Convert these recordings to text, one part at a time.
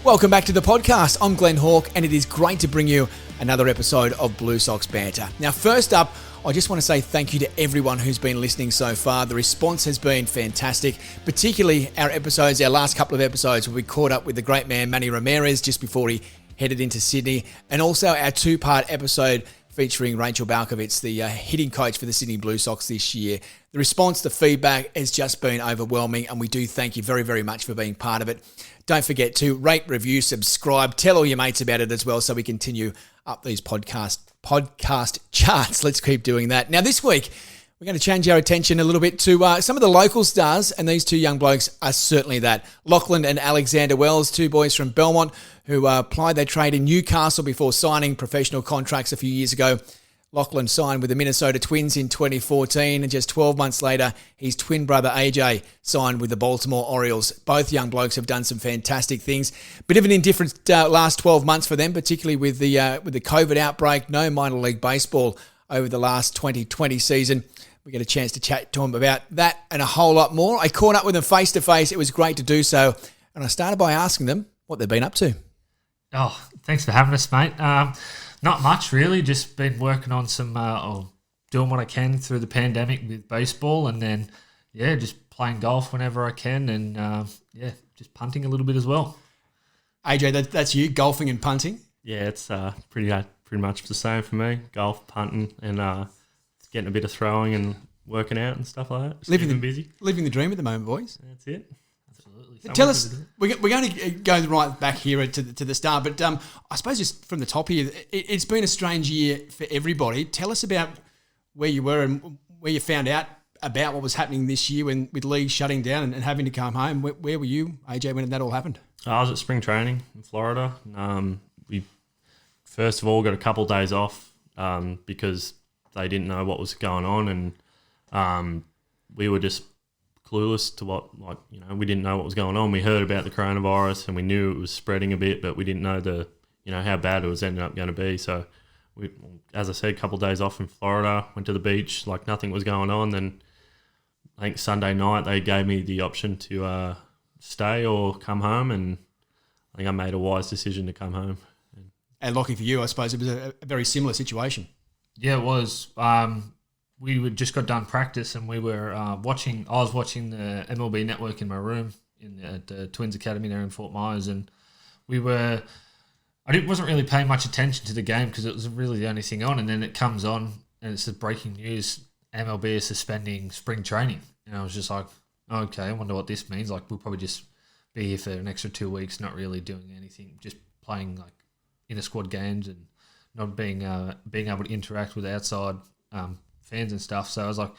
Welcome back to the podcast. I'm Glenn Hawke, and it is great to bring you another episode of Blue Sox Banter. Now, first up, I just want to say thank you to everyone who's been listening so far. The response has been fantastic, particularly our last couple of episodes where we caught up with the great man Manny Ramirez just before he headed into Sydney, and also our two-part episode featuring Rachel Balkovitz, the hitting coach for the Sydney Blue Sox this year. The response, the feedback has just been overwhelming, and we do thank you very, very much for being part of it. Don't forget to rate, review, subscribe, tell all your mates about it as well so we continue up these podcast charts. Let's keep doing that. Now, this week, we're going to change our attention a little bit to some of the local stars, and these two young blokes are certainly that. Lachlan and Alexander Wells, two boys from Belmont who applied their trade in Newcastle before signing professional contracts a few years ago. Lachlan signed with the Minnesota Twins in 2014, and just 12 months later, his twin brother AJ signed with the Baltimore Orioles. Both young blokes have done some fantastic things. Bit of an indifferent last 12 months for them, particularly with the COVID outbreak. No minor league baseball over the last 2020 season. We get a chance to chat to them about that and a whole lot more. I caught up with them face to face. It was great to do so, and I started by asking them what they've been up to. Oh, thanks for having us, mate. Not much, really. Just been working on some, doing what I can through the pandemic with baseball, and then, just playing golf whenever I can, and, just punting a little bit as well. AJ, that's you, golfing and punting? Yeah, it's pretty much the same for me. Golf, punting, and getting a bit of throwing and working out and stuff like that. Just living busy. Living the dream at the moment, boys. That's it. Absolutely. Tell us, we're going to go right back here to the start, but I suppose just from the top here, it's been a strange year for everybody. Tell us about where you were and where you found out about what was happening this year with leagues shutting down and having to come home. Where were you, AJ, when that all happened? I was at spring training in Florida. We first of all got a couple of days off because they didn't know what was going on, and we were just clueless to we didn't know what was going on. We heard about the coronavirus and we knew it was spreading a bit, but we didn't know how bad it was ending up going to be. So we, as I said, a couple of days off in Florida, went to the beach like nothing was going on. Then I think Sunday night they gave me the option to stay or come home, and I think I made a wise decision to come home. And lucky for you, I suppose it was a very similar situation. Yeah, it was. We just got done practice, and we were watching. I was watching the MLB Network in my room at the Twins Academy there in Fort Myers, and I wasn't really paying much attention to the game because it was really the only thing on. And then it comes on, and it says breaking news: MLB is suspending spring training. And I was just like, okay, I wonder what this means. Like, we'll probably just be here for an extra 2 weeks, not really doing anything, just playing like inter squad games and not being able to interact with outside fans and stuff. So I was like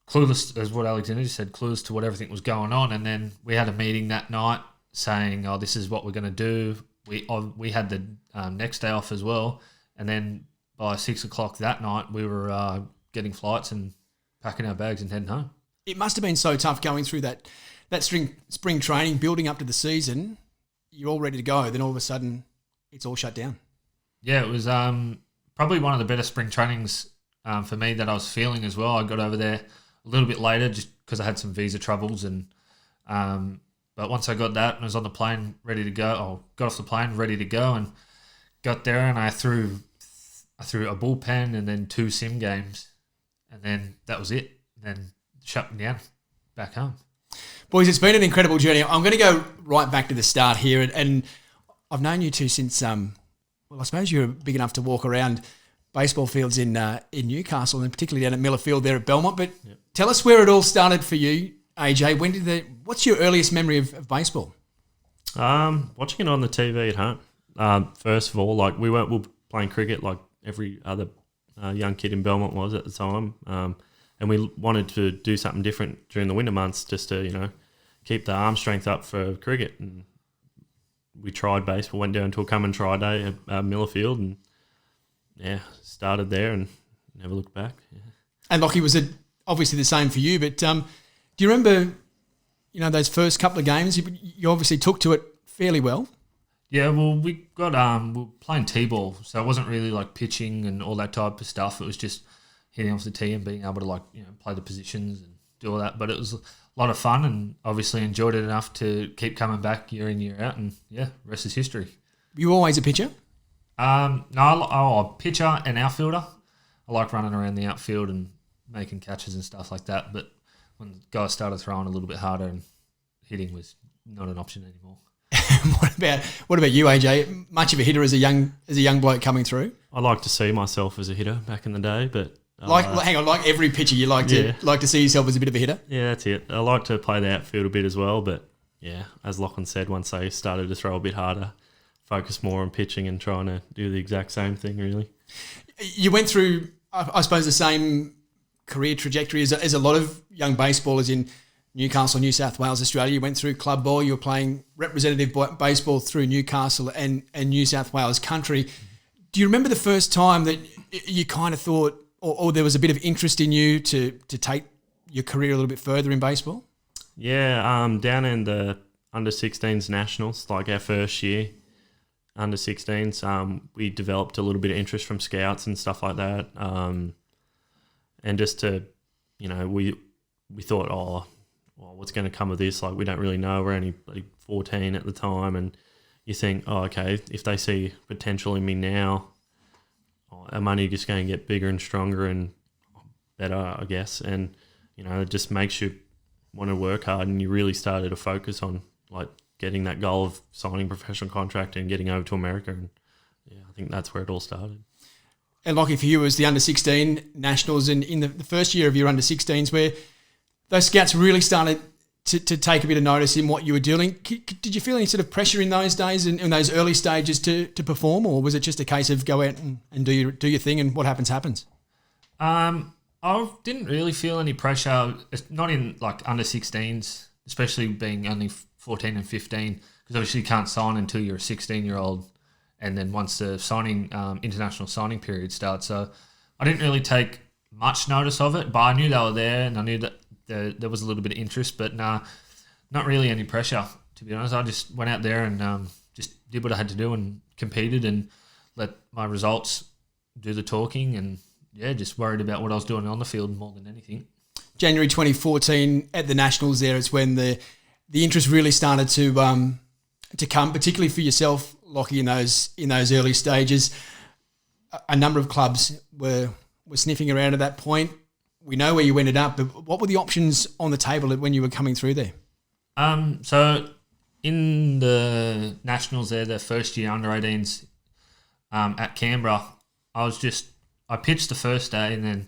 clueless, as what Alexander just said, clueless to what everything was going on. And then we had a meeting that night saying, "Oh, this is what we're going to do." We had the next day off as well, and then by 6 o'clock that night, we were getting flights and packing our bags and heading home. It must have been so tough going through that spring training, building up to the season. You're all ready to go, then all of a sudden, it's all shut down. Yeah, it was probably one of the better spring trainings for me that I was feeling as well. I got over there a little bit later just because I had some visa troubles, and but once I got that and was on the plane ready to go, got off the plane ready to go, and got there, and I threw a bullpen and then 2 sim games, and then that was it. And then shut me down, back home. Boys, it's been an incredible journey. I'm going to go right back to the start here, and I've known you two since I suppose you were big enough to walk around baseball fields in Newcastle, and particularly down at Miller Field there at Belmont. But Tell us where it all started for you, AJ. What's your earliest memory of baseball? Watching it on the TV at home. First of all, like we were playing cricket like every other young kid in Belmont was at the time, and we wanted to do something different during the winter months just to keep the arm strength up for cricket. And we tried baseball, went down to a come and try day at Miller Field, and started there and never looked back. Yeah. And Lockie, was it obviously the same for you? But do you remember, those first couple of games? You obviously took to it fairly well. Yeah, well, we were playing T-ball, so it wasn't really like pitching and all that type of stuff. It was just hitting off the tee and being able to play the positions and do all that. But it was lot of fun, and obviously enjoyed it enough to keep coming back year in, year out, and rest is history. You were always a pitcher? No, a pitcher and outfielder. I like running around the outfield and making catches and stuff like that, but when guys started throwing a little bit harder and hitting was not an option anymore. What about you, AJ? Much of a hitter as a young bloke coming through? I like to see myself as a hitter back in the day, but like every pitcher, you like to see yourself as a bit of a hitter. Yeah, that's it. I like to play the outfield a bit as well, but yeah, as Lachlan said, once they started to throw a bit harder, focus more on pitching and trying to do the exact same thing. Really, you went through, I suppose, the same career trajectory as a lot of young baseballers in Newcastle, New South Wales, Australia. You went through club ball. You were playing representative baseball through Newcastle and New South Wales country. Do you remember the first time that you kind of thought, or there was a bit of interest in you to take your career a little bit further in baseball? Yeah, down in the under-16s nationals, like our first year, under-16s, we developed a little bit of interest from scouts and stuff like that. And just to, we thought, what's going to come of this? Like, we don't really know. We're only 14 at the time, and you think, okay, if they see potential in me now, our money is just going to get bigger and stronger and better, I guess. And, it just makes you want to work hard, and you really started to focus on, getting that goal of signing a professional contract and getting over to America. And, I think that's where it all started. And Lockie, for you, it was the under-16 nationals, and in the first year of your under-16s where those scouts really started to take a bit of notice in what you were doing. Did you feel any sort of pressure in those days, in those early stages to perform, or was it just a case of go out and do your thing and what happens? I didn't really feel any pressure, not in under-16s, especially being only 14 and 15, because obviously you can't sign until you're a 16-year-old, and then once the international signing period starts. So I didn't really take much notice of it, but I knew they were there, and I knew that there was a little bit of interest, but not really any pressure, to be honest. I just went out there and just did what I had to do and competed and let my results do the talking, and just worried about what I was doing on the field more than anything. January 2014 at the Nationals there is when the interest really started to come, particularly for yourself, Lockie, in those early stages. A number of clubs were sniffing around at that point. We know where you ended up, but what were the options on the table when you were coming through there? So in the Nationals there, their first year under-18s at Canberra, I pitched the first day and then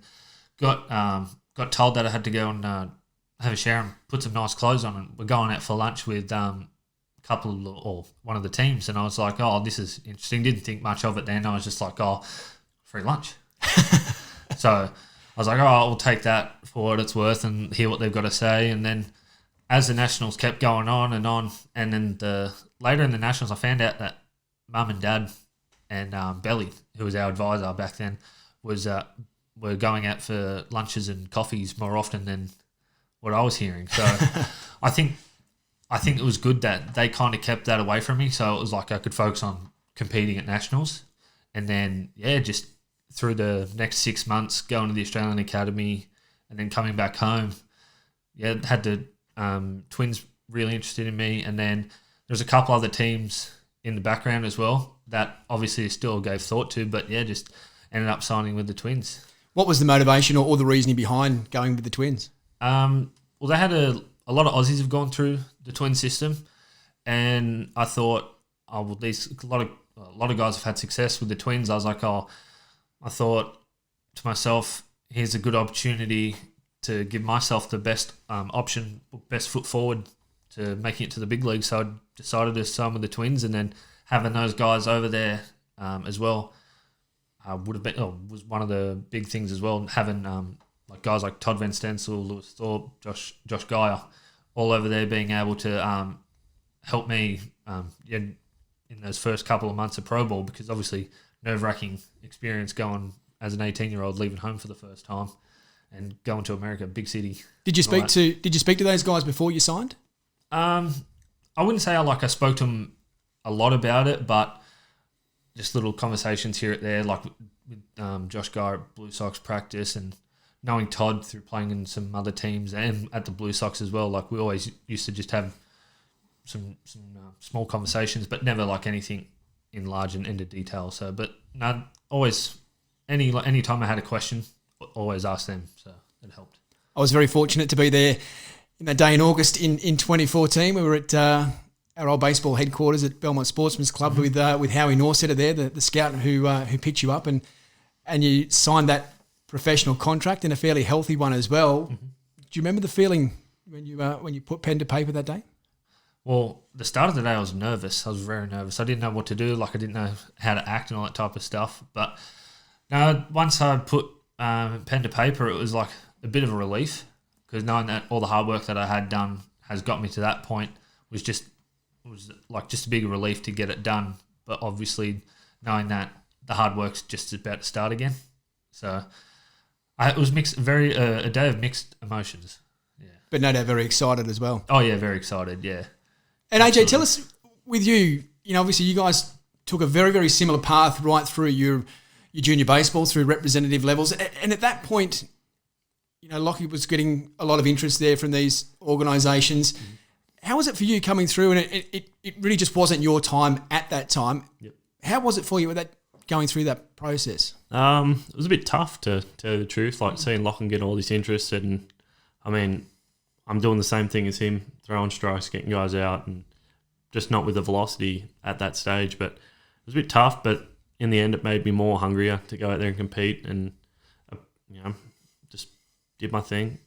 got told that I had to go and have a shower and put some nice clothes on, and we're going out for lunch with one of the teams, and I was like, this is interesting. Didn't think much of it then. I was just like, free lunch. So I was like, I'll take that for what it's worth and hear what they've got to say. And then as the Nationals kept going on, and then later in the Nationals, I found out that Mum and Dad and Belly, who was our advisor back then, were going out for lunches and coffees more often than what I was hearing. So I think it was good that they kind of kept that away from me, so it was like I could focus on competing at Nationals. And then, just through the next 6 months, going to the Australian Academy and then coming back home, had the Twins really interested in me. And then there's a couple other teams in the background as well that obviously still gave thought to, but just ended up signing with the Twins. What was the motivation or the reasoning behind going with the Twins? Well, they had a lot of Aussies have gone through the Twin system, and I thought, a lot of guys have had success with the Twins. I was like, I thought to myself, here's a good opportunity to give myself the best option, best foot forward to making it to the big league. So I decided to sign with the Twins, and then having those guys over there as well was one of the big things as well. Having guys like Todd Van Stensel, Lewis Thorpe, Josh Geyer, all over there being able to help me in those first couple of months of Pro Ball, because obviously nerve-wracking experience going as an 18-year-old, leaving home for the first time and going to America, big city. Did you speak to those guys before you signed? I wouldn't say I spoke to them a lot about it, but just little conversations here and there, like with Josh Geyer at Blue Sox practice, and knowing Todd through playing in some other teams and at the Blue Sox as well, like we always used to just have some small conversations, but never like anything in large and into detail. So, but no, always any time I had a question, always ask them. So it helped. I was very fortunate to be there in that day in August in 2014. We were at our old baseball headquarters at Belmont Sportsman's Club with Howie Norsetter there, the scout who picked you up, and you signed that professional contract, and a fairly healthy one as well. Mm-hmm. Do you remember the feeling when you put pen to paper that day? Well, the start of the day I was nervous. I was very nervous. I didn't know what to do. Like I didn't know how to act and all that type of stuff. But no, once I put pen to paper, it was like a bit of a relief, because knowing that all the hard work that I had done has got me to that point was like just a big relief to get it done. But obviously knowing that the hard work's just about to start again. So it was a day of mixed emotions. Yeah. But no doubt very excited as well. Oh yeah, very excited, yeah. And AJ, tell us, with you, obviously you guys took a very, very similar path right through your junior baseball, through representative levels. And at that point, Lockie was getting a lot of interest there from these organisations. Mm-hmm. How was it for you coming through? And it really just wasn't your time at that time. Yep. How was it for you going through that process? It was a bit tough, to tell you the truth, like seeing Lachlan get all this interest. And, I mean, I'm doing the same thing as him, throwing strikes, getting guys out, and just not with the velocity at that stage. But it was a bit tough, but in the end it made me more hungrier to go out there and compete, and, just did my thing.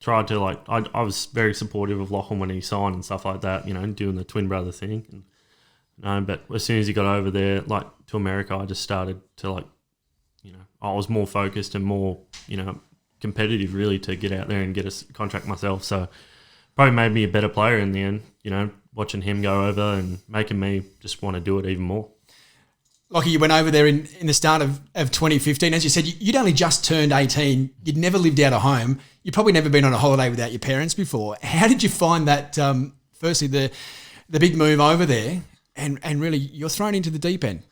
Tried to, I was very supportive of Lachlan when he signed and stuff like that, doing the twin brother thing. But as soon as he got over there, to America, I just started to, I was more focused and more, competitive really to get out there and get a contract myself. So probably made me a better player in the end, watching him go over and making me just want to do it even more. Lockie, you went over there in the start of 2015. As you said, you'd only just turned 18. You'd never lived out of home. You'd probably never been on a holiday without your parents before. How did you find that, firstly, the big move over there, and really you're thrown into the deep end?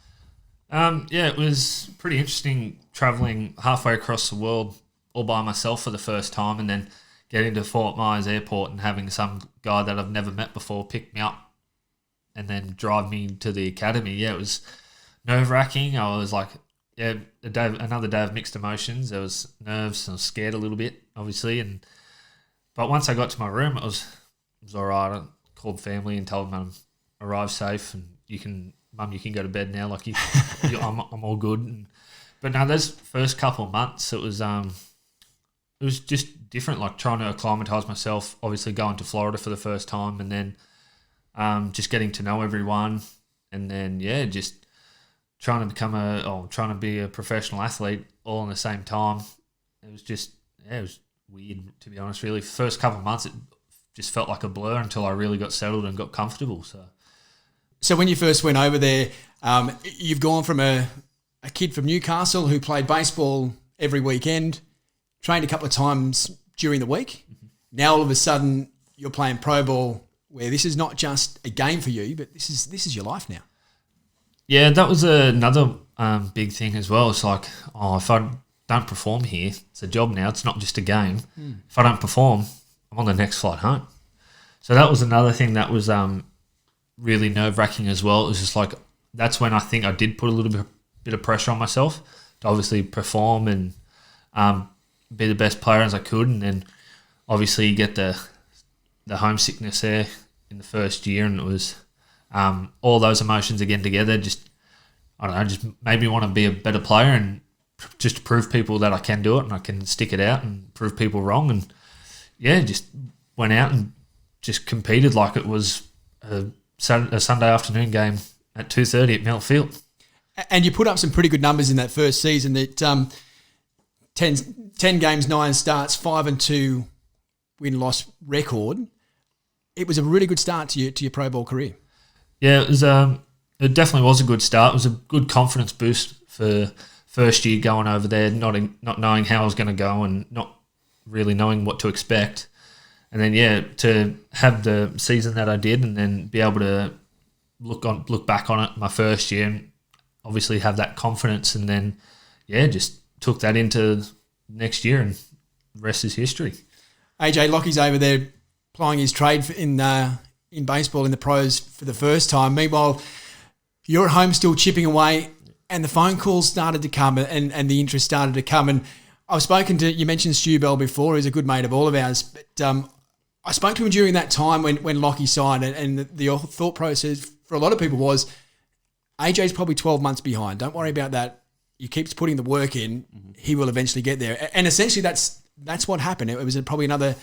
Yeah, it was pretty interesting travelling halfway across the world all by myself for the first time, and then getting to Fort Myers Airport and having some guy that I've never met before pick me up and then drive me to the academy. Yeah, it was nerve-wracking. I was like, another day of mixed emotions. There was nerves. I was scared a little bit, obviously. But once I got to my room, it was all right. I called family and told them I arrived safe, and Mum, you can go to bed now. I'm all good. But no, those first couple of months, it was just different. Like trying to acclimatise myself. Obviously, going to Florida for the first time, and then just getting to know everyone, and then just trying to be a professional athlete all in the same time. It was weird, to be honest, really. First couple of months, it just felt like a blur until I really got settled and got comfortable. So when you first went over there, you've gone from a kid from Newcastle who played baseball every weekend, trained a couple of times during the week. Mm-hmm. Now all of a sudden you're playing pro ball, where this is not just a game for you, but this is your life now. Yeah, that was another big thing as well. It's like, if I don't perform here, it's a job now. It's not just a game. Mm. If I don't perform, I'm on the next flight home. So that was another thing that was really nerve-wracking as well. It was just like, that's when I think I did put a little bit of pressure on myself to obviously perform and be the best player as I could. And then obviously you get the homesickness there in the first year, and it was all those emotions again together just made me want to be a better player and just to prove people that I can do it and I can stick it out and prove people wrong. And just went out and just competed like it was a Sunday afternoon game at 2:30 at Mel Field. And you put up some pretty good numbers in that first season. That 10 games, 9 starts, 5-2 win-loss record. It was a really good start to your pro ball career. Yeah, it was. It definitely was a good start. It was a good confidence boost for first year going over there, not knowing how I was going to go and not really knowing what to expect. And then to have the season that I did, and then be able to look back on it my first year, and obviously have that confidence, and then just took that into next year and the rest is history. AJ, Lockie's over there plying his trade in baseball in the pros for the first time. Meanwhile, you're at home still chipping away, and the phone calls started to come and the interest started to come. And I've spoken to, you mentioned Stu Bell before, who's a good mate of all of ours, but I spoke to him during that time when Lockie signed, and the thought process for a lot of people was, AJ's probably 12 months behind. Don't worry about that. He keeps putting the work in. He will eventually get there. And essentially that's what happened. It was probably another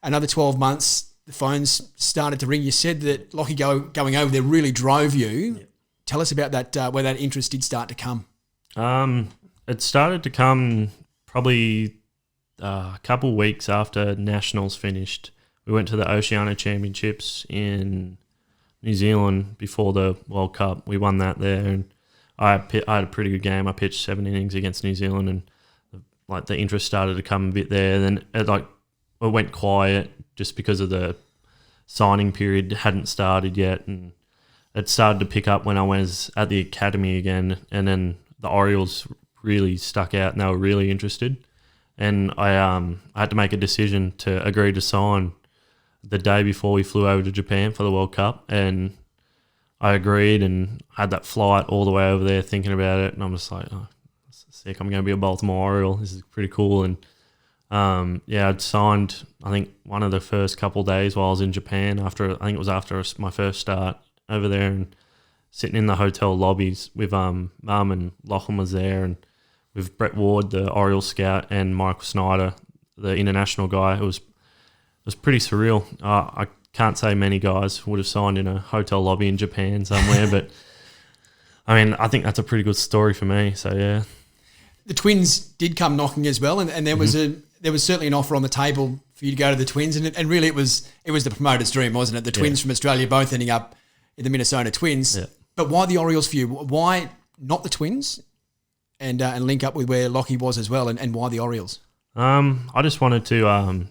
12 months. The phones started to ring. You said that Lockie going over there really drove you. Yep. Tell us about that, where that interest did start to come. It started to come probably a couple weeks after Nationals finished. We went to the Oceania Championships in New Zealand before the World Cup. We won that there, and I had a pretty good game. I pitched 7 innings against New Zealand, and the interest started to come a bit there. Then it went quiet just because of the signing period hadn't started yet, and it started to pick up when I was at the academy again. And then the Orioles really stuck out, and they were really interested. And I had to make a decision to agree to sign the day before we flew over to Japan for the World Cup, and I agreed and had that flight all the way over there thinking about it, and I'm just like, oh, this is sick. I'm going to be a Baltimore Oriole. This is pretty cool. And I'd signed, I think, one of the first couple of days while I was in Japan after my first start over there, and sitting in the hotel lobbies with Mum and Lachlan was there, and with Brett Ward, the Oriole scout, and Michael Snyder, the international guy. It was pretty surreal. I can't say many guys would have signed in a hotel lobby in Japan somewhere, but I mean, I think that's a pretty good story for me. So yeah, the Twins did come knocking as well, and there was certainly an offer on the table for you to go to the Twins, and really it was the promoter's dream, wasn't it? The Twins from Australia both ending up in the Minnesota Twins. Yeah. But why the Orioles for you? Why not the Twins, and link up with where Lockie was as well, and why the Orioles? I just wanted to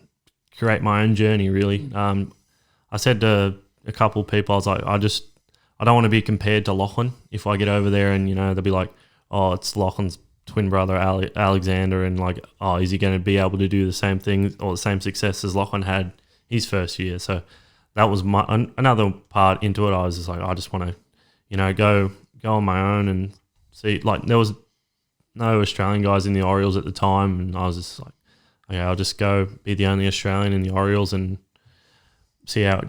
create my own journey, really. I said to a couple of people, I was like, I don't want to be compared to Lachlan if I get over there, and they'll be like, oh, it's Lachlan's twin brother Alexander, and like, oh, is he going to be able to do the same thing or the same success as Lachlan had his first year? So that was another part into it. I was just like, I just want to, go on my own and see. Like, there was no Australian guys in the Orioles at the time, and I was just like, okay, I'll just go be the only Australian in the Orioles and see how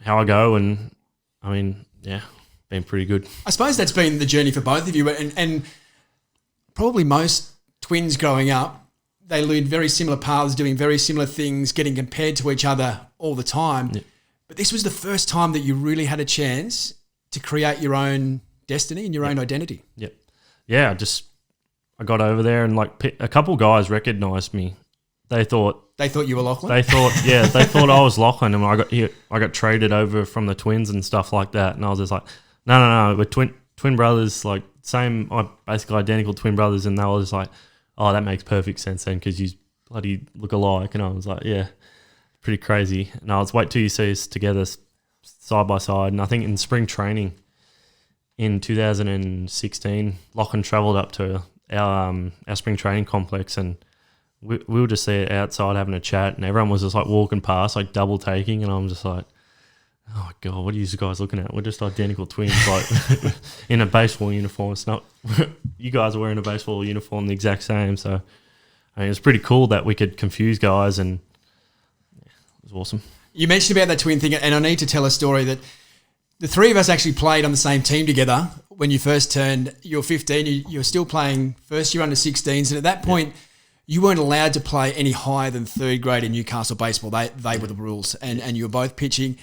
I go. And I mean, yeah, been pretty good. I suppose that's been the journey for both of you, and probably most twins growing up, they lead very similar paths, doing very similar things, getting compared to each other all the time. Yeah. But this was the first time that you really had a chance to create your own destiny and your own identity. Yep. Yeah, I got over there, and like a couple guys recognised me. They thought you were Lachlan. They thought I was Lachlan, and I got traded over from the Twins and stuff like that. And I was just like, no, we're twin brothers, like basically identical twin brothers. And they were just like, oh, that makes perfect sense then, because you bloody look alike. And I was like, yeah, pretty crazy. And I was wait till you see us together side by side. And I think in spring training in 2016, Lachlan travelled up to our spring training complex, and we were just there outside having a chat, and everyone was just like walking past, like double taking, and I'm just like, oh God, what are you guys looking at? We're just identical twins, like in a baseball uniform. It's not you guys are wearing a baseball uniform the exact same. So I mean, it's pretty cool that we could confuse guys, and yeah, it was awesome. You mentioned about that twin thing, and I need to tell a story that the three of us actually played on the same team together when you first turned. You were 15. You were still playing first year under 16s, and at that point, you weren't allowed to play any higher than third grade in Newcastle baseball. They were the rules, and you were both pitching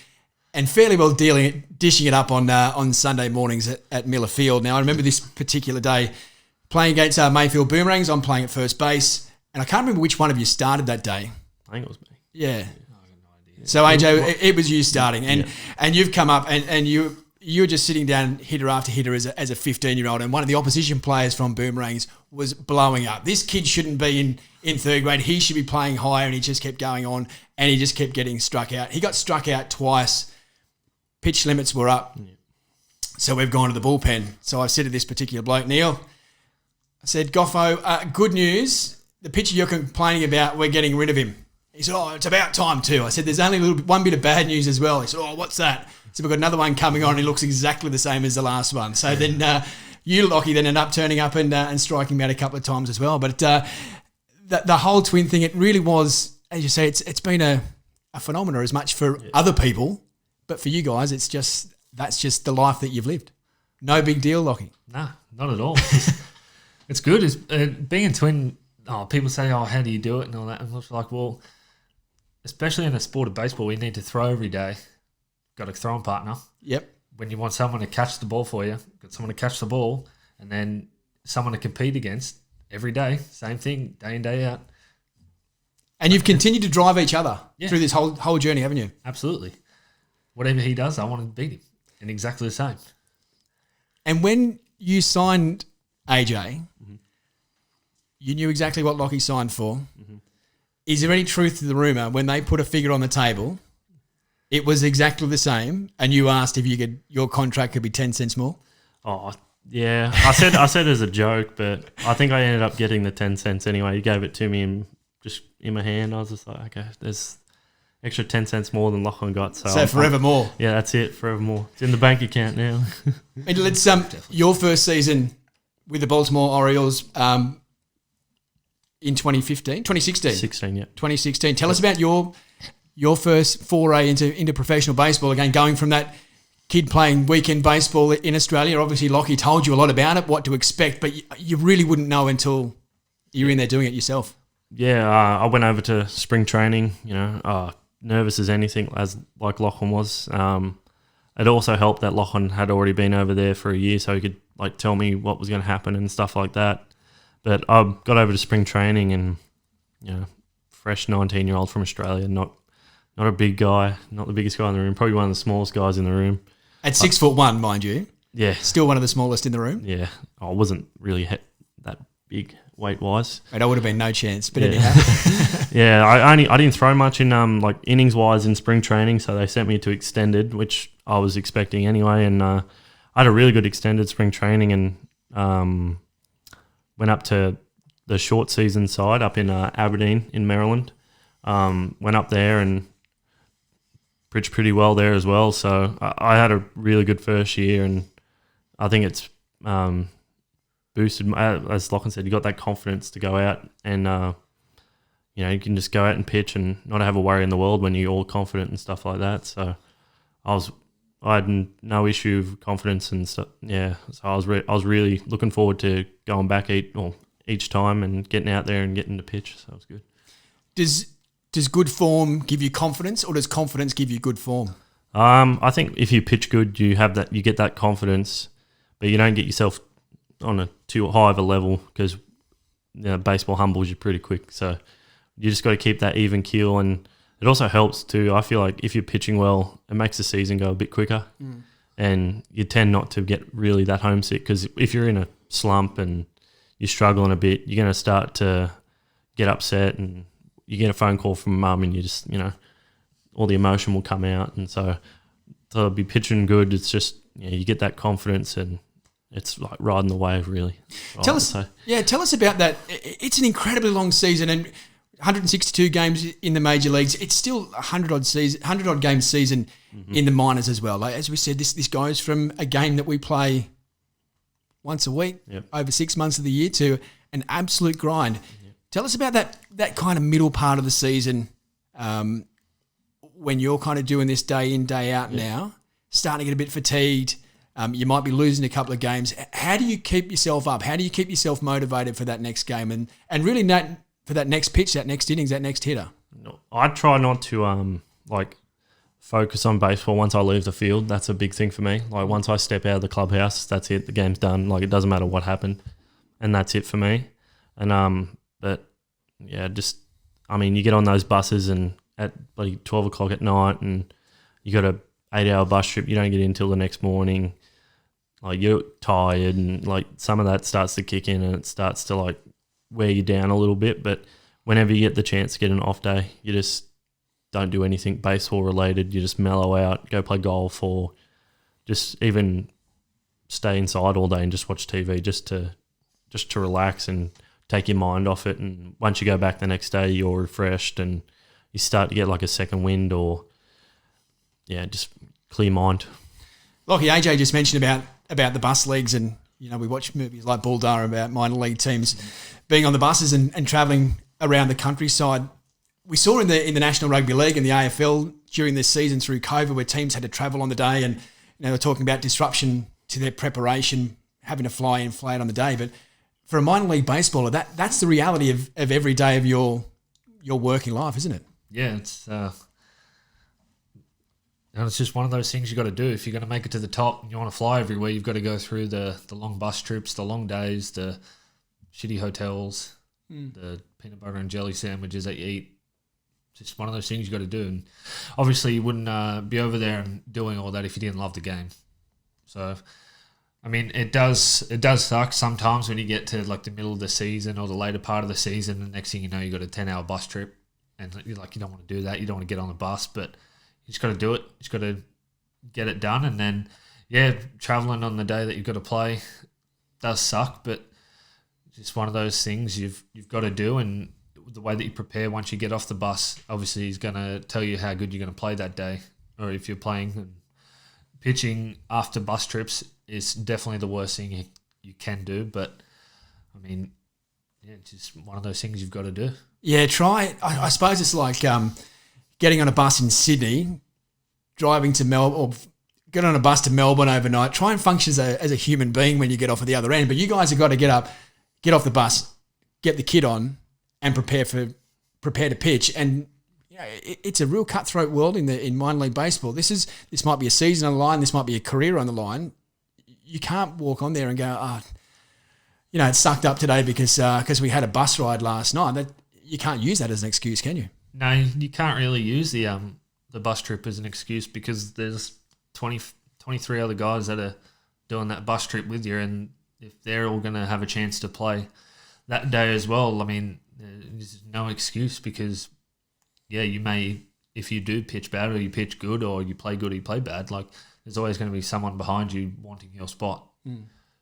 and fairly well dishing it up on Sunday mornings at Miller Field. Now, I remember this particular day playing against Mayfield Boomerangs. I'm playing at first base, and I can't remember which one of you started that day. I think it was me. Yeah. So AJ, it was you starting, and you've come up, and you were just sitting down hitter after hitter as a 15-year-old, and one of the opposition players from Boomerangs was blowing up. This kid shouldn't be in third grade. He should be playing higher, and he just kept going on, and he just kept getting struck out. He got struck out twice. Pitch limits were up, so we've gone to the bullpen. So I said to this particular bloke, Neil, I said, Goffo, good news. the pitcher you're complaining about, we're getting rid of him. He said, it's about time too. I said, there's only one bit of bad news as well. He said, what's that? So we've got another one coming on. He looks exactly the same as the last one. So then you, Lockie, then end up turning up and striking him out a couple of times as well. But the whole twin thing, it really was, as you say, it's been a phenomenon as much for other people, but for you guys, that's just the life that you've lived. No big deal, Lockie. Nah, not at all. It's good. It's, being a twin, people say, how do you do it and all that? And I was like, well, especially in the sport of baseball, we need to throw every day. Got a throwing partner. Yep. When you want someone to catch the ball for you, got someone to catch the ball, and then someone to compete against every day. Same thing, day in, day out. And you've continued to drive each other through this whole journey, haven't you? Absolutely. Whatever he does, I want to beat him. And exactly the same. And when you signed AJ, you knew exactly what Lockie signed for. Mm-hmm. Is there any truth to the rumour when they put a figure on the table, it was exactly the same, and you asked if your contract could be 10 cents more? Oh, yeah. I said as a joke, but I think I ended up getting the 10 cents anyway. He gave it to me and just in my hand. I was just like, okay, there's extra 10 cents more than Lachlan got. So forevermore. Yeah, that's it, forevermore. It's in the bank account now. And let's your first season with the Baltimore Orioles in 2016. 2016. Tell us about your first foray into professional baseball, again, going from that kid playing weekend baseball in Australia. Obviously, Lockie told you a lot about it, what to expect, but you really wouldn't know until you're in there doing it yourself. Yeah, I went over to spring training, nervous as anything, like Lachlan was. It also helped that Lachlan had already been over there for a year, so he could tell me what was going to happen and stuff like that. But I got over to spring training and, fresh 19-year-old from Australia, not a big guy, not the biggest guy in the room, probably one of the smallest guys in the room. At 6'1", mind you. Yeah. Still one of the smallest in the room. Yeah. I wasn't really that big weight-wise. That would have been no chance, but anyhow. Yeah, I didn't throw much in innings-wise in spring training, so they sent me to extended, which I was expecting anyway, and I had a really good extended spring training and went up to the short season side up in Aberdeen in Maryland. Went up there and pitched pretty well there as well. So I had a really good first year, and I think it's boosted. As Lachlan said, you got that confidence to go out and you can just go out and pitch and not have a worry in the world when you're all confident and stuff like that. So I had no issue with confidence and stuff. Yeah, so I was really looking forward to going back each time and getting out there and getting to pitch. So it was good. Does good form give you confidence, or does confidence give you good form? I think if you pitch good, you get that confidence, but you don't get yourself on a too high of a level because baseball humbles you pretty quick. So you just got to keep that even keel, and it also helps too. I feel like if you're pitching well, it makes the season go a bit quicker, and you tend not to get really that homesick because if you're in a slump and you're struggling a bit, you're going to start to get upset and you get a phone call from mum and you just, all the emotion will come out. And so to be pitching good, it's just, you get that confidence and it's like riding the wave, really. Tell us about that. It's an incredibly long season and 162 games in the major leagues. It's still 100-odd game season in the minors as well. Like, as we said, this goes from a game that we play once a week over 6 months of the year to an absolute grind. Tell us about that kind of middle part of the season when you're kind of doing this day in, day out now, starting to get a bit fatigued. You might be losing a couple of games. How do you keep yourself up? How do you keep yourself motivated for that next game and really for that next pitch, that next innings, that next hitter? No, I try not to focus on baseball once I leave the field. That's a big thing for me. Like once I step out of the clubhouse, that's it. The game's done. Like it doesn't matter what happened, and that's it for me. And but yeah, you get on those buses and at 12 o'clock at night, and you got a 8-hour bus trip. You don't get in until the next morning. Like you're tired, and like some of that starts to kick in, and it starts to wear you down a little bit. But whenever you get the chance to get an off day, you just don't do anything baseball related. You just mellow out, go play golf, or just even stay inside all day and just watch TV, just to relax and take your mind off it. And once you go back the next day, you're refreshed and you start to get like a second wind or, just clear mind. Lockie, AJ just mentioned about the bus leagues, and we watch movies like Bull Durham about minor league teams being on the buses and travelling around the countryside. We saw in the National Rugby League and the AFL during this season through COVID where teams had to travel on the day, and they're talking about disruption to their preparation, having to fly in, fly out on the day. But for a minor league baseballer, that's the reality of every day of your working life, isn't it? Yeah, it's just one of those things you got to do. If you're going to make it to the top and you want to fly everywhere, you've got to go through the long bus trips, the long days, the shitty hotels, the peanut butter and jelly sandwiches that you eat. Just one of those things you got to do. And obviously you wouldn't be over there and doing all that if you didn't love the game. So, I mean, it does suck sometimes when you get to like the middle of the season or the later part of the season. The next thing you know, you got a 10-hour bus trip, and you don't want to do that. You don't want to get on the bus, but you just got to do it. You just got to get it done. And then, traveling on the day that you've got to play does suck, but just one of those things you've got to do. And the way that you prepare once you get off the bus, obviously, is going to tell you how good you're going to play that day, or if you're playing. And pitching after bus trips is definitely the worst thing you can do. But, I mean, it's just one of those things you've got to do. Yeah, try. I suppose it's like getting on a bus in Sydney, driving to Melbourne, or get on a bus to Melbourne overnight. Try and function as a human being when you get off at the other end. But you guys have got to get off the bus, get the kit on, and prepare to pitch. And it's a real cutthroat world in minor league baseball. This might be a season on the line. This might be a career on the line. You can't walk on there and go, it sucked up today because we had a bus ride last night. You can't use that as an excuse, can you? No, you can't really use the bus trip as an excuse, because there's 23 other guys that are doing that bus trip with you, and if they're all going to have a chance to play that day as well, I mean, there's no excuse, because, you may, if you do pitch bad or you pitch good or you play good or you play bad, like there's always going to be someone behind you wanting your spot.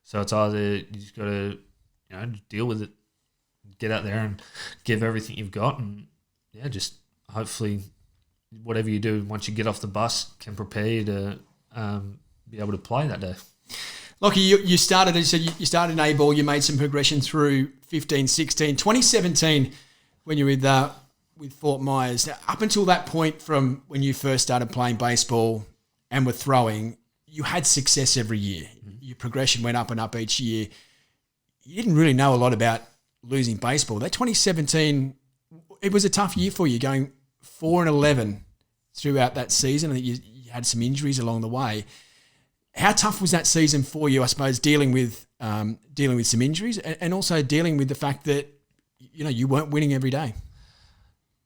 So it's either you just got to, deal with it, get out there and give everything you've got, and just hopefully whatever you do once you get off the bus can prepare you to be able to play that day. Lockie, you started, as you said, you started in A-ball, you made some progression through 15, 16, 2017 when you were with Fort Myers. Now, up until that point, from when you first started playing baseball and were throwing, you had success every year. Your progression went up and up each year. You didn't really know a lot about losing baseball. That 2017, it was a tough year for you, going 4-11 throughout that season. I think you had some injuries along the way. How tough was that season for you, I suppose, dealing with some injuries and also dealing with the fact that, you weren't winning every day?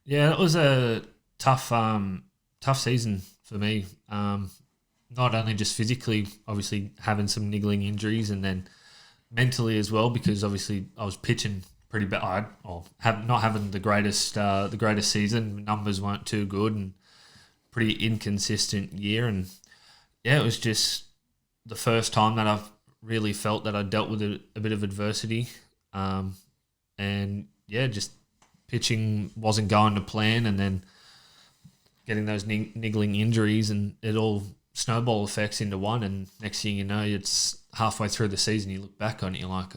Yeah, it was a tough season for me. Not only just physically, obviously having some niggling injuries, and then mentally as well, because obviously I was pitching pretty bad, or not having the greatest season. Numbers weren't too good and pretty inconsistent year. And it was just the first time that I've really felt that I dealt with a bit of adversity. Just pitching wasn't going to plan, and then getting those niggling injuries, and it all snowball effects into one. And next thing you know, it's halfway through the season, you look back on it, you're like,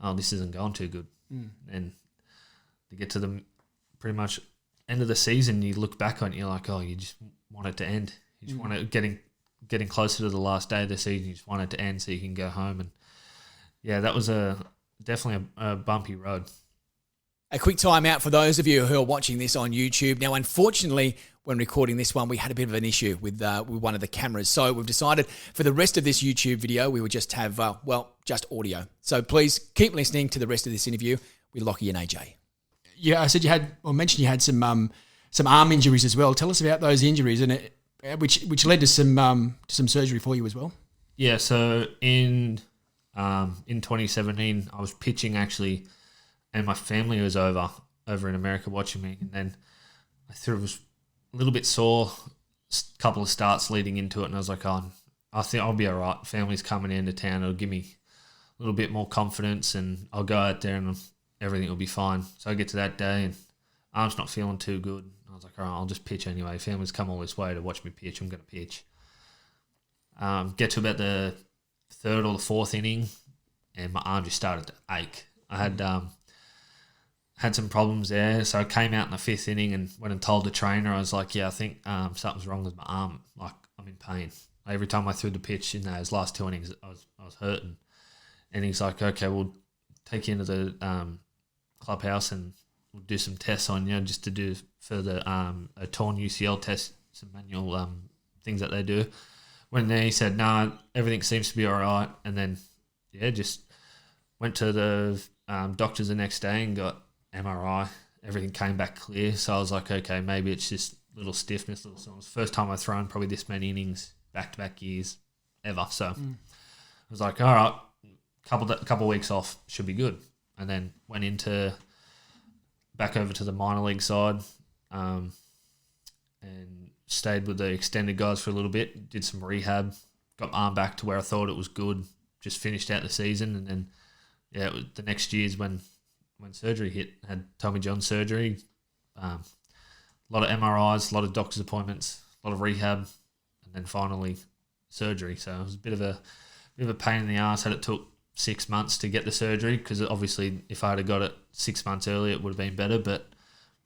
oh, this isn't going too good. And to get to the pretty much end of the season, you look back on it, you're like, oh, you just want it to end. You just want it getting closer to the last day of the season. You just want it to end so you can go home. And that was definitely a bumpy road. A quick time out for those of you who are watching this on YouTube. Now, unfortunately, when recording this one, we had a bit of an issue with one of the cameras. So we've decided for the rest of this YouTube video, we would just have, just audio. So please keep listening to the rest of this interview with Lockie and AJ. Yeah, I said mentioned you had some arm injuries as well. Tell us about those injuries, and which led to some surgery for you as well. Yeah, so in 2017, I was pitching actually, and my family was over in America watching me, and then I thought it was a little bit sore, a couple of starts leading into it, and I was like, oh, I think I'll be all right. Family's coming into town. It'll give me a little bit more confidence, and I'll go out there and everything will be fine. So I get to that day and arm's not feeling too good. I was like, all right, I'll just pitch anyway. Family's come all this way to watch me pitch. I'm going to pitch. Get to about the third or the fourth inning, and my arm just started to ache. I had some problems there, so I came out in the fifth inning and went and told the trainer. I was like, yeah, I think something's wrong with my arm. Like, I'm in pain. Every time I threw the pitch in those last two innings, I was hurting. And he's like, okay, we'll take you into the clubhouse and we'll do some tests on you just to do further a torn UCL test, some manual things that they do. Went there, he said, no, everything seems to be all right. And then, just went to the doctors the next day and got MRI. Everything came back clear. So I was like, okay, maybe it's just little stiffness. It was the first time I've thrown probably this many innings back-to-back years ever. So I was like, all right, couple weeks off should be good. And then went back over to the minor league side and stayed with the extended guys for a little bit, did some rehab, got my arm back to where I thought it was good, just finished out the season. And then, it was the next year's when surgery hit, had Tommy John surgery, a lot of MRIs, a lot of doctor's appointments, a lot of rehab, and then finally surgery. So it was a bit of a pain in the ass. Had it took 6 months to get the surgery, because obviously if I had got it 6 months earlier, it would have been better. But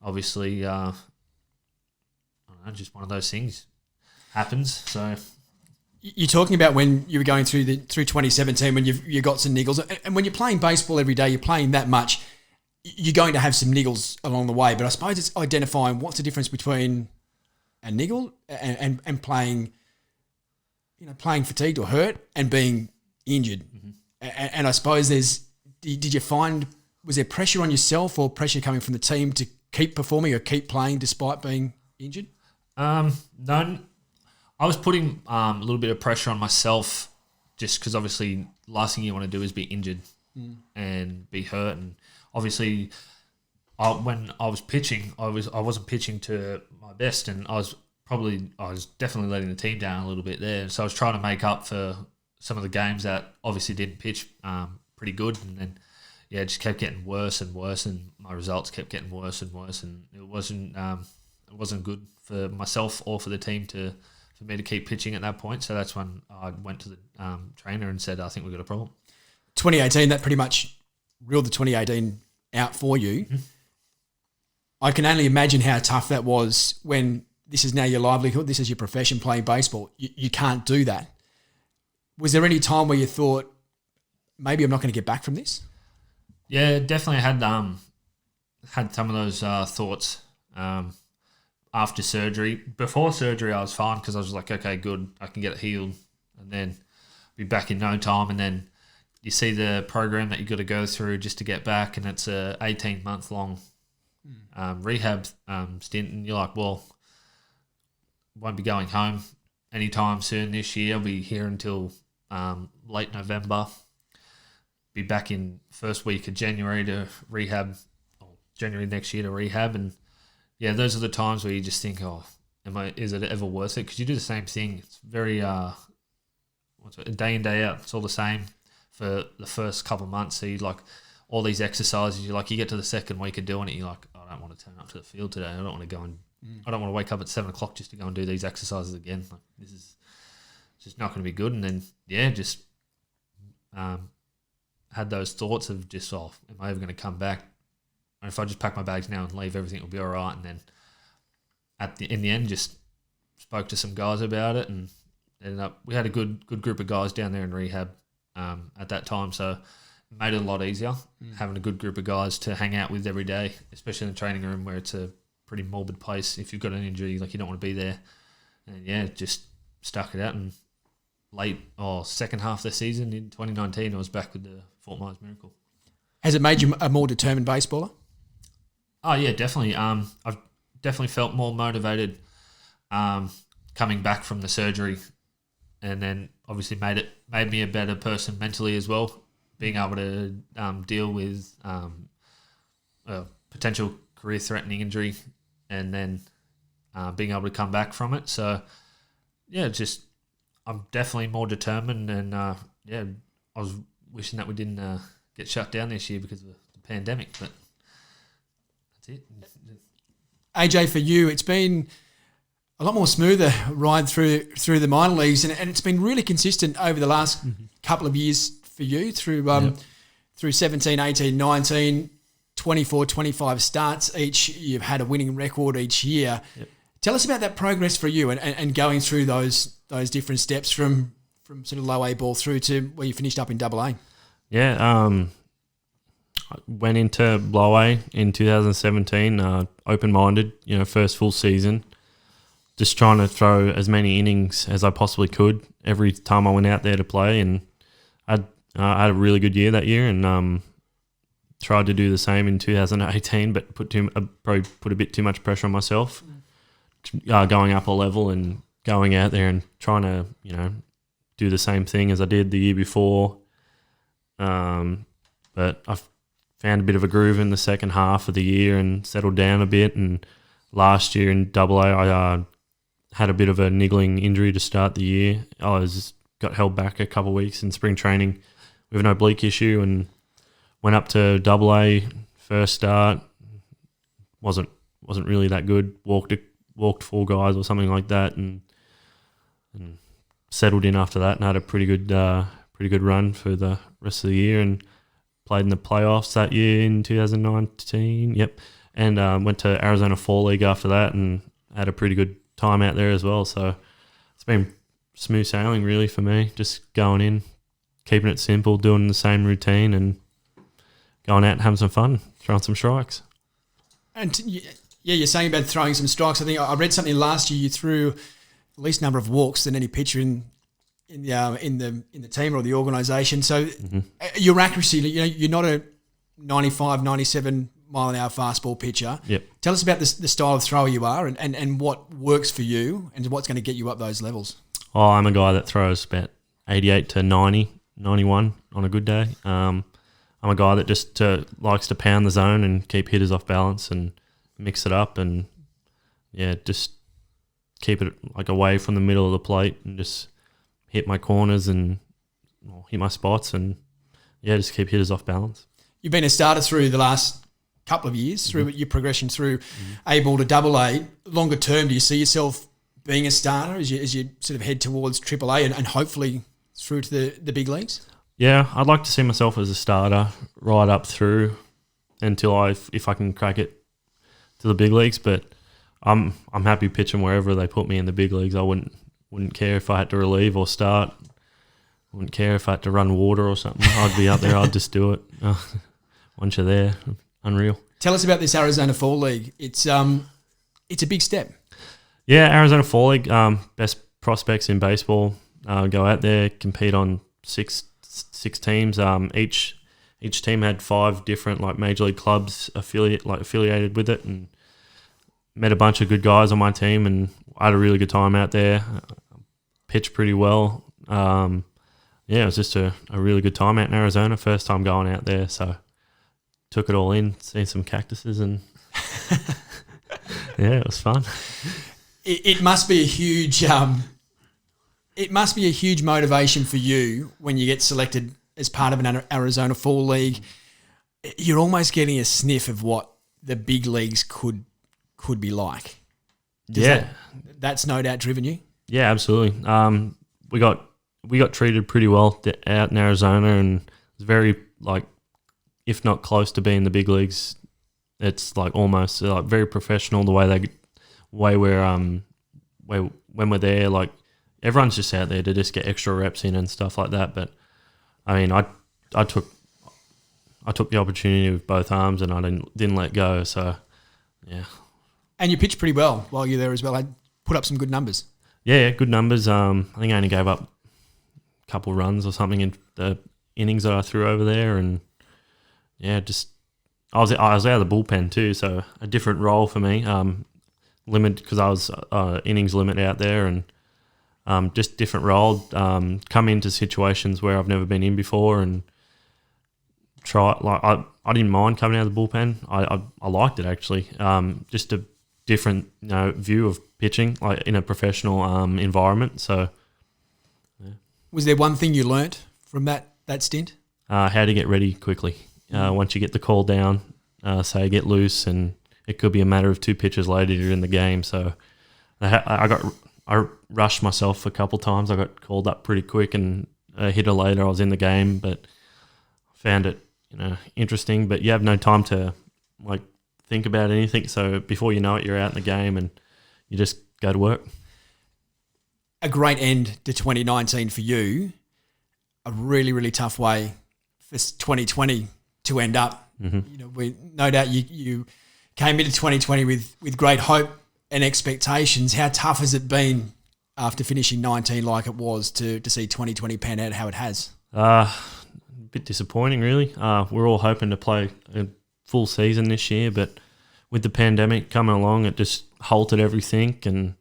obviously, I don't know, just one of those things happens. So you're talking about when you were going through 2017 when you got some niggles, and when you're playing baseball every day, you're playing that much, you're going to have some niggles along the way. But I suppose it's identifying what's the difference between a niggle and playing, playing fatigued or hurt and being injured. Mm-hmm. And I suppose did you find, was there pressure on yourself or pressure coming from the team to keep performing or keep playing despite being injured? No, I was putting a little bit of pressure on myself, just because obviously the last thing you want to do is be injured and be hurt. And obviously, when I was pitching, I wasn't pitching to my best, and I was definitely letting the team down a little bit there. So I was trying to make up for some of the games that obviously didn't pitch pretty good, and then it just kept getting worse and worse, and my results kept getting worse and worse, and it wasn't good for myself or for the team for me to keep pitching at that point. So that's when I went to the trainer and said, I think we've got a problem. 2018, that pretty much ruled the 2018 out for you. Mm-hmm. I can only imagine how tough that was when this is now your livelihood, this is your profession, playing baseball. You can't do that. Was there any time where you thought, maybe I'm not going to get back from this? Yeah, definitely had some of those thoughts after surgery. Before surgery, I was fine because I was like, okay, good, I can get it healed and then be back in no time. And then you see the program that you got to go through just to get back, and it's a 18-month long rehab stint, and you're like, well, won't be going home anytime soon this year. I'll be here until late November. Be back in first week of January to rehab, or January next year to rehab. And those are the times where you just think, is it ever worth it? Because you do the same thing. It's very day in, day out. It's all the same for the first couple of months. So you like all these exercises. You get to the second week of doing it. You're like, I don't want to turn up to the field today. I don't want to go and I don't want to wake up at 7 o'clock just to go and do these exercises again. Like, this is just not going to be good. And then, just had those thoughts of just, am I ever going to come back? And if I just pack my bags now and leave, everything will be all right. And then in the end, just spoke to some guys about it, and ended up, we had a good group of guys down there in rehab at that time. So it made it a lot easier having a good group of guys to hang out with every day, especially in the training room where it's a pretty morbid place. If you've got an injury, like, you don't want to be there. And just stuck it out, and second half of the season in 2019, I was back with the Fort Myers Miracle. Has it made you a more determined baseballer? Oh yeah, definitely. I've definitely felt more motivated coming back from the surgery, and then obviously made me a better person mentally as well. Being able to deal with a potential career-threatening injury, and then being able to come back from it. So I'm definitely more determined, and I was wishing that we didn't get shut down this year because of the pandemic, but that's it. AJ, for you, it's been a lot more smoother ride through the minor leagues, and it's been really consistent over the last couple of years for you through 17, 18, 19, 24, 25 starts each. You've had a winning record each year. Yep. Tell us about that progress for you and going through those different steps from sort of low A ball through to where you finished up in double A. Yeah, I went into low A in 2017, open-minded, first full season. Just trying to throw as many innings as I possibly could every time I went out there to play. And I had a really good year that year, and tried to do the same in 2018, but probably put a bit too much pressure on myself, going up a level and going out there and trying to, do the same thing as I did the year before. But I've found a bit of a groove in the second half of the year and settled down a bit. And last year in double A, I had a bit of a niggling injury to start the year. I got held back a couple of weeks in spring training with an oblique issue and went up to double A first start. Wasn't really that good. Walked 4 guys or something like that, and settled in after that and had a pretty good run for the rest of the year and played in the playoffs that year in 2019. Yep, and went to Arizona Fall League after that and had a pretty good time out there as well. So it's been smooth sailing really for me. Just going in, keeping it simple, doing the same routine, and going out and having some fun, throwing some strikes. And you're saying about throwing some strikes. I think I read something last year. You threw the least number of walks than any pitcher in the team or the organisation. So your accuracy, you're not a 95, 97 mile an hour fastball pitcher. Yep. Tell us about the style of thrower you are and what works for you and what's going to get you up those levels. Oh, I'm a guy that throws about 88 to 90, 91 on a good day. I'm a guy that just likes to pound the zone and keep hitters off balance and mix it up and, just keep it like away from the middle of the plate and just hit my corners and hit my spots and, just keep hitters off balance. You've been a starter through the last couple of years, through your progression through A ball to double A. Longer term, do you see yourself being a starter as you sort of head towards triple A and hopefully through to the big leagues? Yeah, I'd like to see myself as a starter right up through until if I can crack it to the big leagues. But I'm happy pitching wherever they put me in the big leagues. I wouldn't care if I had to relieve or start. I wouldn't care if I had to run water or something. I'd be up there. I'd just do it. Once you're there, unreal. Tell us about this Arizona Fall League. It's a big step. Yeah, Arizona Fall League, best prospects in baseball. Go out there, compete on six teams. Each team had 5 different major league clubs affiliated with it, and met a bunch of good guys on my team, and I had a really good time out there. Pitched pretty well. It was just a really good time out in Arizona. First time going out there, so took it all in. Seen some cactuses, and it was fun. It must be a huge. It must be a huge motivation for you when you get selected as part of an Arizona Fall League. You're almost getting a sniff of what the big leagues could be like. That's no doubt driven you. Yeah, absolutely. We got treated pretty well out in Arizona, and it's very if not close to being the big leagues. It's almost very professional the way we're when we're there. Everyone's just out there to just get extra reps in and stuff like that. But I mean, I took the opportunity with both arms, and I didn't let go. So yeah. And you pitched pretty well while you're there as well. I put up some good numbers. Yeah, good numbers. I think I only gave up a couple runs or something in the innings that I threw over there, and I was out of the bullpen too, so a different role for me. Limit because I was innings limit out there, and just different role. Come into situations where I've never been in before, and try. I didn't mind coming out of the bullpen. I liked it actually. Just a different view of pitching, in a professional environment. So, was there one thing you learnt from that stint? How to get ready quickly. once you get the call down, say get loose, and it could be a matter of 2 pitches later you're in the game. So I rushed myself a couple times. I got called up pretty quick, and a hitter later I was in the game, but found it interesting. But you have no time to think about anything. So before you know it, you're out in the game, and you just go to work. A great end to 2019 for you. A really, really tough way for 2020 to end up. Mm-hmm. No doubt you came into 2020 with great hope and expectations. How tough has it been after finishing 19 like it was to see 2020 pan out how it has? A bit disappointing, really. We're all hoping to play a full season this year, but with the pandemic coming along, it just halted everything. And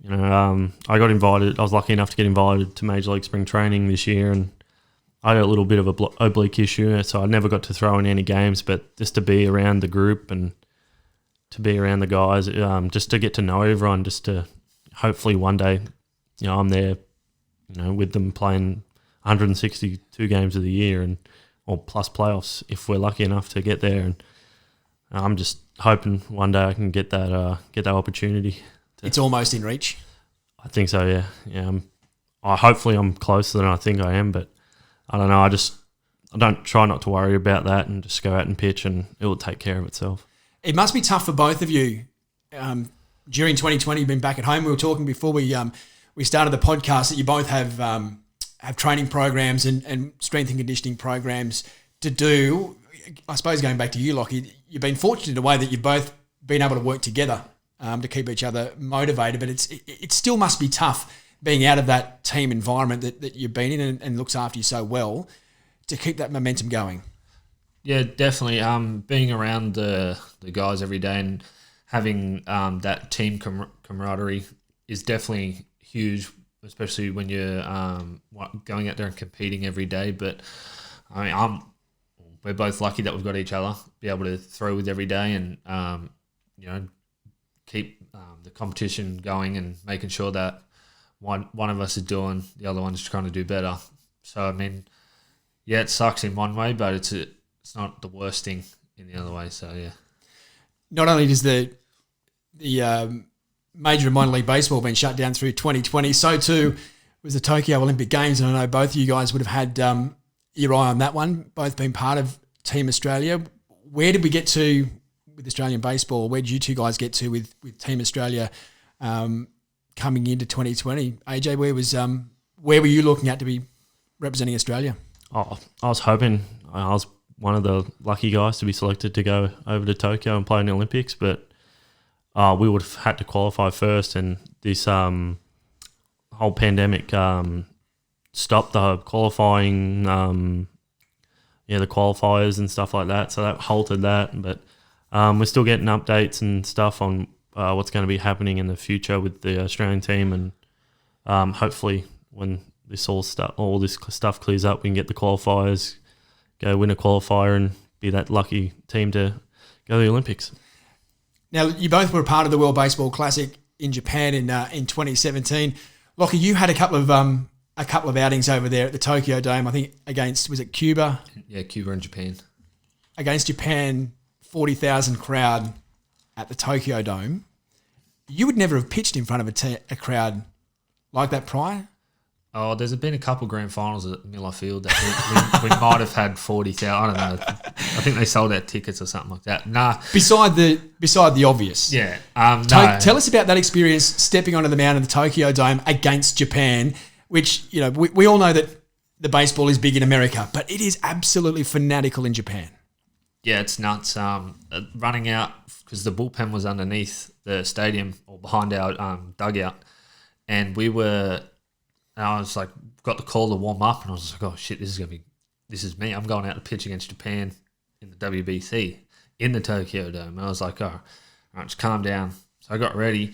I got invited. I was lucky enough to get invited to Major League Spring Training this year, and I had a little bit of a oblique issue, so I never got to throw in any games. But just to be around the group and to be around the guys, just to get to know everyone, just to hopefully one day, I'm there, with them playing 162 games of the year or plus playoffs if we're lucky enough to get there. And I'm just hoping one day I can get that opportunity. It's almost in reach. I think so. Yeah. Hopefully I'm closer than I think I am, but I don't know. I don't try not to worry about that and just go out and pitch, and it will take care of itself. It must be tough for both of you. During 2020, you've been back at home. We were talking before we started the podcast that you both have training programs and strength and conditioning programs to do. I suppose going back to you, Lockie, you've been fortunate in a way that you've both been able to work together to keep each other motivated, but it still must be tough being out of that team environment that you've been in and looks after you so well to keep that momentum going. Yeah, definitely. Being around the guys every day and having that team camaraderie is definitely huge, especially when you're going out there and competing every day. But we're both lucky that we've got each other, be able to throw with every day, and keep the competition going and making sure that one of us is doing, the other one's trying to do better. So it sucks in one way, but it's not the worst thing in the other way. So yeah. Not only does the major and minor league baseball been shut down through 2020, so too was the Tokyo Olympic Games, and I know both of you guys would have had your eye on that one, both being part of Team Australia. Where did we get to with Australian baseball? Where did you two guys get to with Team Australia coming into 2020? AJ, where were you looking at to be representing Australia? Oh, I was hoping I was one of the lucky guys to be selected to go over to Tokyo and play in the Olympics, but we would have had to qualify first, and this whole pandemic stopped the qualifying, the qualifiers and stuff like that, so that halted that. But we're still getting updates and stuff on what's going to be happening in the future with the Australian team, and hopefully when all this stuff clears up, we can get the qualifiers, go win a qualifier, and be that lucky team to go to the Olympics. Now, you both were a part of the World Baseball Classic in Japan in 2017. Lockie, you had a couple of outings over there at the Tokyo Dome. I think was it Cuba? Yeah, Cuba and Japan. Against Japan, 40,000 crowd at the Tokyo Dome. You would never have pitched in front of a crowd like that prior? Oh, there's been a couple grand finals at Miller Field that we might have had 40,000. I don't know. I think they sold out tickets or something like that. Nah. Beside the obvious. Yeah. No. Tell us about that experience stepping onto the mound in the Tokyo Dome against Japan, which, we all know that the baseball is big in America, but it is absolutely fanatical in Japan. Yeah, it's nuts. Running out, because the bullpen was underneath the stadium or behind our dugout, and I was like, got the call to warm up, and I was like, oh shit, this is me. I'm going out to pitch against Japan in the WBC in the Tokyo Dome. And I was like, all right, just calm down. So I got ready,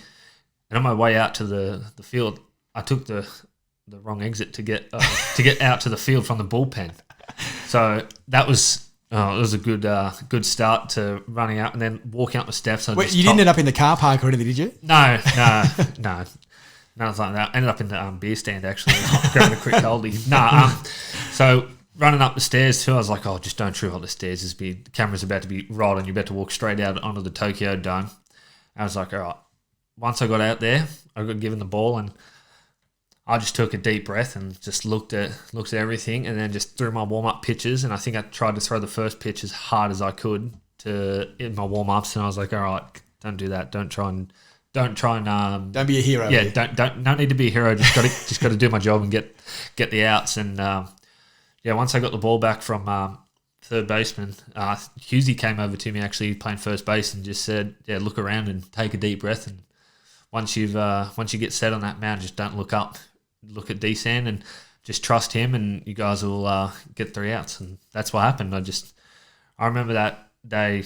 and on my way out to the field, I took the wrong exit to get out to the field from the bullpen. So that was it was a good start to running out and then walking up the steps. Wait, you didn't end up in the car park or anything, did you? No. Nothing like that. Ended up in the beer stand, actually, grabbing a quick oldie. So running up the stairs too, I was like, oh, just don't trip up the stairs. The camera's about to be rolled and you're about to walk straight out onto the Tokyo Dome. I was like, all right. Once I got out there, I got given the ball and I just took a deep breath and just looked at everything and then just threw my warm-up pitches. And I think I tried to throw the first pitch as hard as I could in my warm-ups. And I was like, all right, don't do that. Don't try and don't be a hero. Yeah, don't need to be a hero. Just got to do my job and get the outs. And once I got the ball back from third baseman, Husey came over to me actually playing first base and just said, yeah, look around and take a deep breath. And once you get set on that mound, just don't look up, look at D-San and just trust him, and you guys will get 3 outs. And that's what happened. I remember that day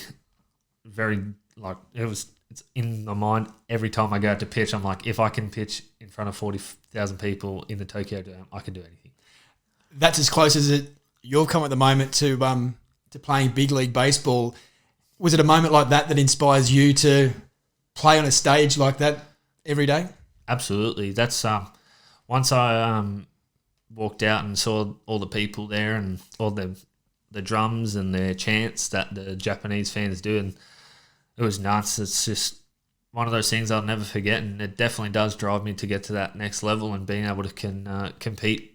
it's in my mind every time I go out to pitch. I'm like, if I can pitch in front of 40,000 people in the Tokyo Dome, I can do anything. That's as close as you've come at the moment to playing big league baseball. Was it a moment like that inspires you to play on a stage like that every day? Absolutely. That's once I walked out and saw all the people there and all the drums and their chants that the Japanese fans do, and it was nuts. It's just one of those things I'll never forget, and it definitely does drive me to get to that next level and being able to compete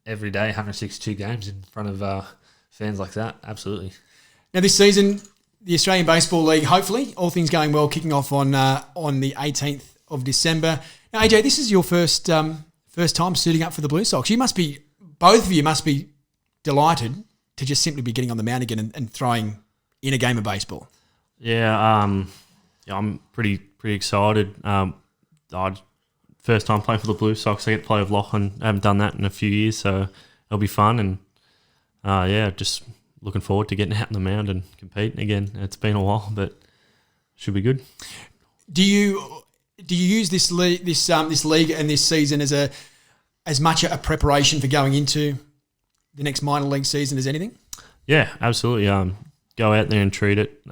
every day, 162 games in front of fans like that. Absolutely. Now this season, the Australian Baseball League, hopefully, all things going well, kicking off on the 18th of December. Now, AJ, this is your first time suiting up for the Blue Sox. Both of you must be delighted to just simply be getting on the mound again and throwing in a game of baseball. Yeah, I'm pretty excited. First time playing for the Blue Sox. I get to play with Lachlan. I haven't done that in a few years, so it'll be fun. And just looking forward to getting out on the mound and competing again. It's been a while, but should be good. Do you use this league and this season as much a preparation for going into the next minor league season as anything? Yeah, absolutely. Go out there and treat it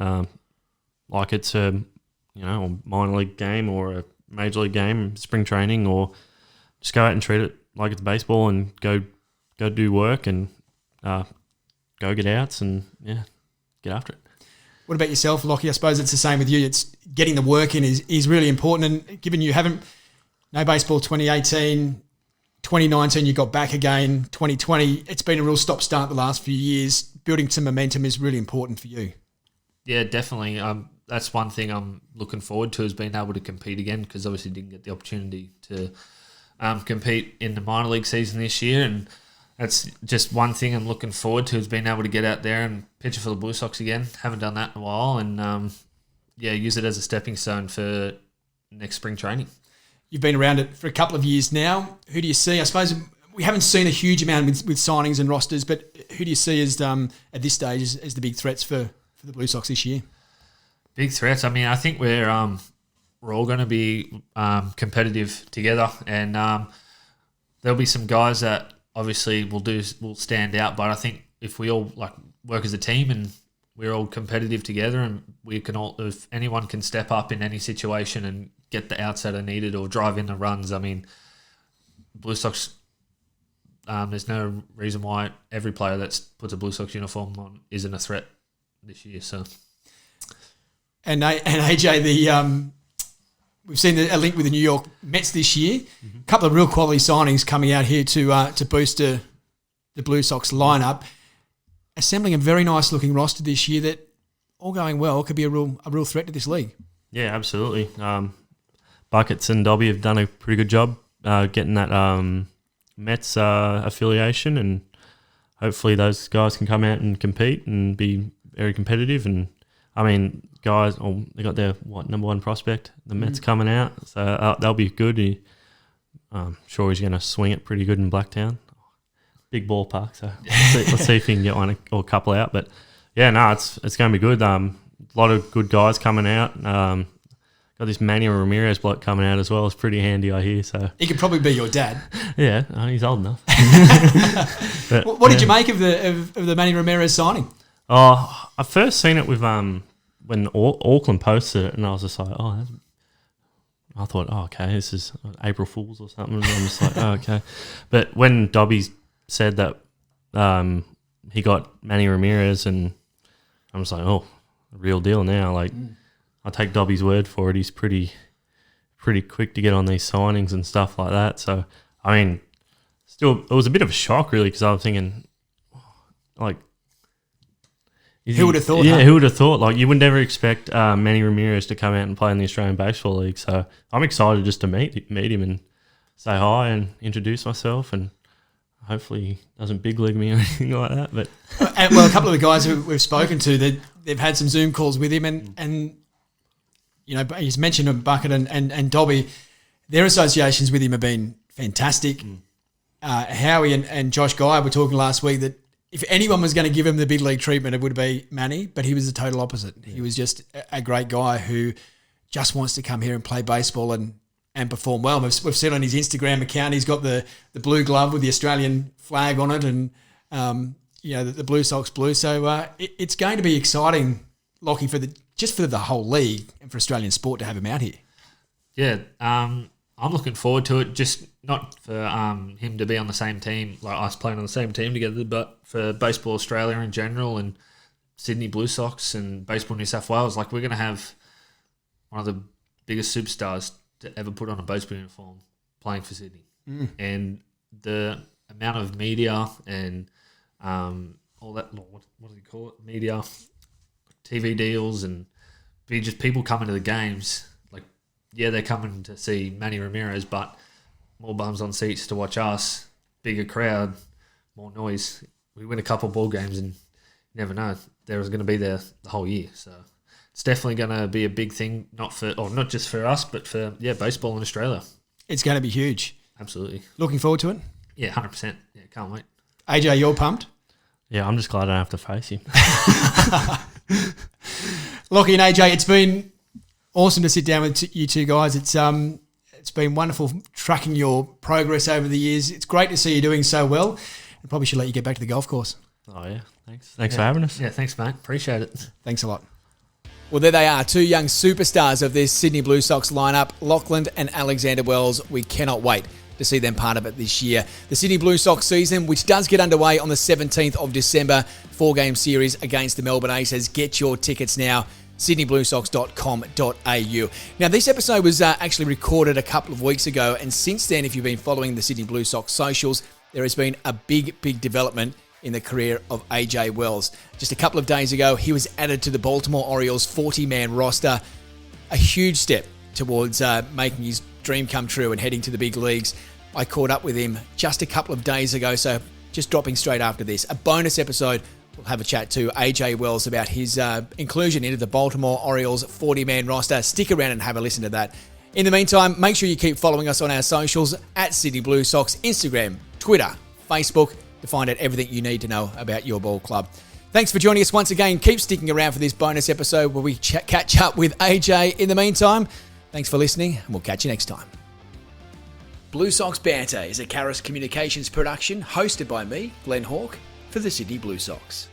like it's a minor league game or a major league game, spring training, or just go out and treat it like it's baseball and go do work and go get outs and get after it. What about yourself, Lockie? I suppose it's the same with you. It's getting the work in is really important, and given you haven't no baseball 2018, 2019 you got back again, 2020, it's been a real stop-start the last few years. Building some momentum is really important for you. Yeah, definitely. That's one thing I'm looking forward to, is being able to compete again, because obviously didn't get the opportunity to compete in the minor league season this year, and that's just one thing I'm looking forward to, is being able to get out there and pitch for the Blue Sox again. Haven't done that in a while, and use it as a stepping stone for next spring training. You've been around it for a couple of years now. Who do you see? I suppose we haven't seen a huge amount with signings and rosters, but who do you see as at this stage as the big threats for the Blue Sox this year? Big threats. I mean, I think we're all going to be competitive together, and there'll be some guys that obviously will stand out. But I think if we all work as a team and we're all competitive together, and if anyone can step up in any situation and get the outs that are needed or drive in the runs. I mean, Blue Sox. There's no reason why every player that puts a Blue Sox uniform on isn't a threat this year. So, and AJ, we've seen a link with the New York Mets this year. Mm-hmm. A couple of real quality signings coming out here to boost the Blue Sox lineup, assembling a very nice looking roster this year that, all going well, could be a real threat to this league. Yeah, absolutely. Buckets and Dobby have done a pretty good job getting that Mets affiliation, and hopefully those guys can come out and compete and be very competitive. And I mean, guys, they got their number one prospect, the Mets coming out, so they'll be good. I'm sure he's going to swing it pretty good in Blacktown, big ballpark. So let's see if he can get one or a couple out. But yeah, no, it's going to be good. A lot of good guys coming out. Got this Manny Ramirez bloke coming out as well. It's pretty handy, I hear. So he could probably be your dad. Yeah, he's old enough. But, what did you make of the Manny Ramirez signing? Oh, I first seen it with when Auckland posted it, and I was just like, I thought, okay, this is April Fool's or something. And I'm just like, okay. But when Dobby said that he got Manny Ramirez, and I'm just like, oh, real deal now. Like, I take Dobby's word for it. He's pretty quick to get on these signings and stuff like that. So, I mean, still, it was a bit of a shock, really, because I was thinking, like, who would have thought? Yeah, who would have thought? Like, you would never expect Manny Ramirez to come out and play in the Australian Baseball League. So, I'm excited just to meet him and say hi and introduce myself, and hopefully he doesn't big league me or anything like that. But well, a couple of the guys who we've spoken to, they've had some Zoom calls with him, and you know, he's mentioned Bucket and Dobby. Their associations with him have been fantastic. Howie and Josh Guy were talking last week that if anyone was going to give him the big league treatment, it would be Manny, but he was the total opposite. Yeah. He was just a great guy who just wants to come here and play baseball and perform well. We've seen on his Instagram account, he's got the blue glove with the Australian flag on it, and the Blue Sox blue. So it's going to be exciting, Lockie, for the whole league and for Australian sport to have him out here. Yeah, I'm looking forward to it. Just not for him to be on the same team, like us playing on the same team together, but for Baseball Australia in general and Sydney Blue Sox and Baseball New South Wales. Like, we're going to have one of the biggest superstars to ever put on a baseball uniform playing for Sydney. And the amount of media and all that, what do you call it? Media, TV deals, and just people coming to the games. Like, yeah, they're coming to see Manny Ramirez, but more bums on seats to watch us, bigger crowd, more noise. We win a couple ball games and you never know. They're going to be there the whole year. So it's definitely going to be a big thing, not just for us, but for baseball in Australia. It's going to be huge. Absolutely. Looking forward to it? Yeah, 100%. Yeah, can't wait. AJ, you're pumped? Yeah, I'm just glad I don't have to face him. Lockie and AJ, it's been awesome to sit down with you two guys. It's been wonderful tracking your progress over the years. It's great to see you doing so well. I probably should let you get back to the golf course. Oh, yeah. Thanks for having us. Yeah, thanks, mate. Appreciate it. Thanks a lot. Well, there they are, two young superstars of this Sydney Blue Sox lineup, Lachlan and Alexander Wells. We cannot wait to see them part of it this year. The Sydney Blue Sox season, which does get underway on the 17th of December, 4-game series against the Melbourne Aces. Get your tickets now, sydneybluesox.com.au. Now, this episode was actually recorded a couple of weeks ago, and since then, if you've been following the Sydney Blue Sox socials, there has been a big development in the career of AJ Wells. Just a couple of days ago, he was added to the Baltimore Orioles 40-man roster. A huge step towards making his dream come true and heading to the big leagues. I caught up with him just a couple of days ago, so just dropping straight after this. A bonus episode, we'll have a chat to AJ Wells about his inclusion into the Baltimore Orioles 40-man roster. Stick around and have a listen to that. In the meantime, make sure you keep following us on our socials at Sydney Blue Sox, Instagram, Twitter, Facebook, to find out everything you need to know about your ball club. Thanks for joining us once again. Keep sticking around for this bonus episode where we catch up with AJ. In the meantime, thanks for listening, and we'll catch you next time. Blue Sox Banter is a Caris Communications production hosted by me, Glenn Hawke, for the Sydney Blue Sox.